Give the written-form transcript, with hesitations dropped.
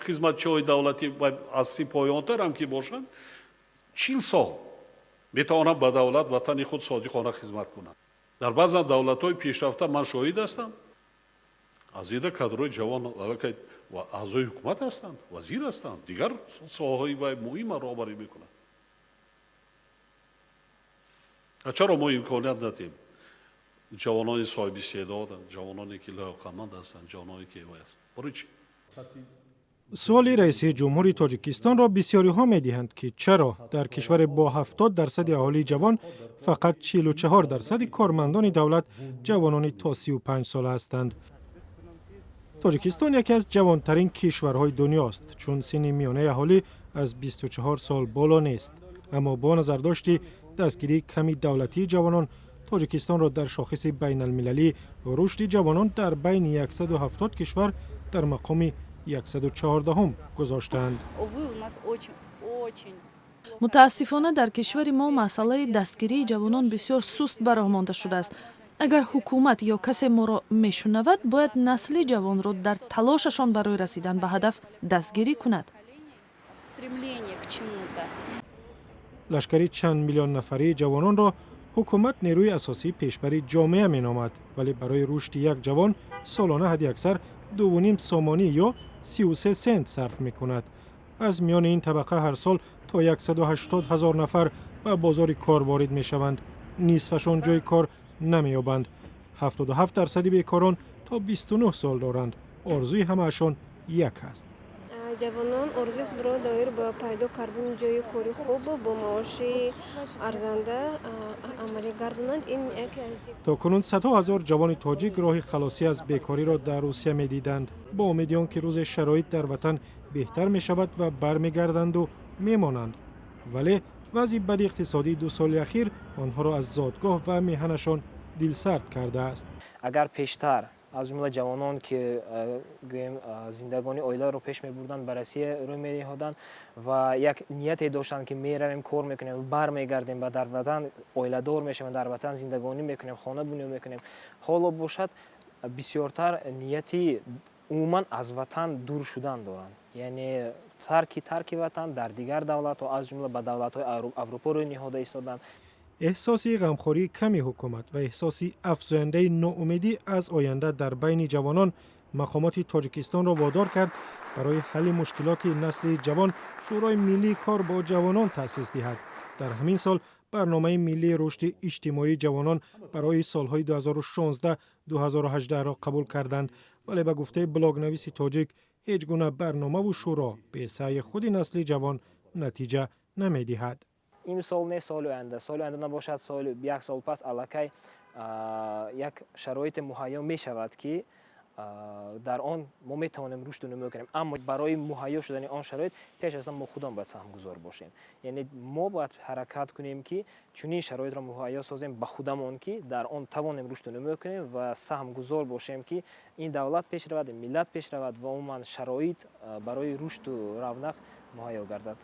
خدمتچی‌های دولتی و اصلی پایان‌تر هم که باشند 40 سال میتوانند به دولت وطن خود صادقانه خدمت کنند. در بعضی دولت‌های پیشرفته من شاهد هستم از این کادرهای جوان که اعضای حکومت هستند، وزیر هستند، دیگر ساحه‌های مهم را رهبری میکنند. چرا ما امکانیت ندیم جوانان صاحب استعداد، جوانانی که لیاقتمند هستند، جوانانی که هستند؟ برای چی؟ سوالی رئیس جمهوری تاجیکستان را بسیاری ها می دهند که چرا در کشور با 70% اهالی جوان فقط 44% کارمندان دولت جوانان تا 35 ساله هستند. تاجیکستان یکی از جوانترین کشورهای دنیاست چون سن میانه اهالی از 24 سال بالا نیست. اما با نظرداشت دستگیری کمی دولتی جوانان، تاجیکستان را در شاخص بین المللی رشد جوانان در بین 170 کشور در مقام 114 گذاشتند. متاسفانه در کشور ما مسئله دستگیری جوانان بسیار سست براه مانده شده است. اگر حکومت یا کسی ما را میشنود باید نسل جوان را در تلاششان برای رسیدن به هدف دستگیری کند. لشکری چند میلیون نفری جوانان را حکومت نیروی اساسی پیشبر جامعه می نامد، ولی برای رشد یک جوان سالانه حداکثر 2.5 سامانی یا 33 سنت صرف می کند. از میان این طبقه هر سال تا 180,000 نفر به بازار کار وارد می شوند. نصفشان جای کار نمی یابند. 77% بیکاران تا 29 سال دارند. آرزوی همه‌شان یک است. جوانان آرزوی خود را دایر به پیدا کردن جای کاری خوب با معاش ارزنده عملی گردانند. این یکی از تا کنون صدها هزار جوان تاجیک راه خلاصی از بیکاری را در روسیه می دیدند، با امید که روز شرایط در وطن بهتر می شود و برمیگردند و می مانند. ولی وضع بد اقتصادی 2 سال اخیر آنها را از زادگاه و میهنشان دلسرد کرده است. اگر پیشتر از جمله جوانان که زندگانی اویلا رو پیش می‌بردند بررسی روی می‌نهادند و یک نیتی داشتند که می‌رویم کار می‌کنیم، برمیگردیم و در وطن اویله‌دار می‌شویم، در وطن زندگانی می‌کنیم، خانه بنا می‌کنیم. حالا باشد بسیارتر نیتی عموما از وطن دور شدن دارند. یعنی ترک وطن در دیگر دولت‌ها از جمله به دولت‌های اروپا روی نهاده ایستادند. احساسی غمخوری کمی حکومت و احساسی افزاینده ناامیدی از آینده در بین جوانان مقامات تاجیکستان را وادار کرد برای حل مشکلات نسل جوان شورای ملی کار با جوانان تأسیس دهد. در همین سال برنامه ملی رشد اجتماعی جوانان برای سالهای 2016-2018 را قبول کردند، ولی به گفته بلاگنویس تاجیک هیچ گونه برنامه و شورا به سعی خود نسل جوان نتیجه نمی‌دهد. این سال نه، سال آینده نباشد، یک سال پس الکی یک شرایط مهیا می شود که در آن ما می توانیم رشد نمو کنیم. اما برای مهیا شدن آن شرایط پیش از آن ما خودمان باید سهمگذار باشیم. یعنی ما باید حرکت کنیم که چنین شرایط را مهیا سازیم به خودمان که در آن توانیم رشد نمو کنیم و سهمگذار باشیم که این دولت پیش رود، ملت پیش رود و عموما شرایط برای رشد و رونق مهیا گردد.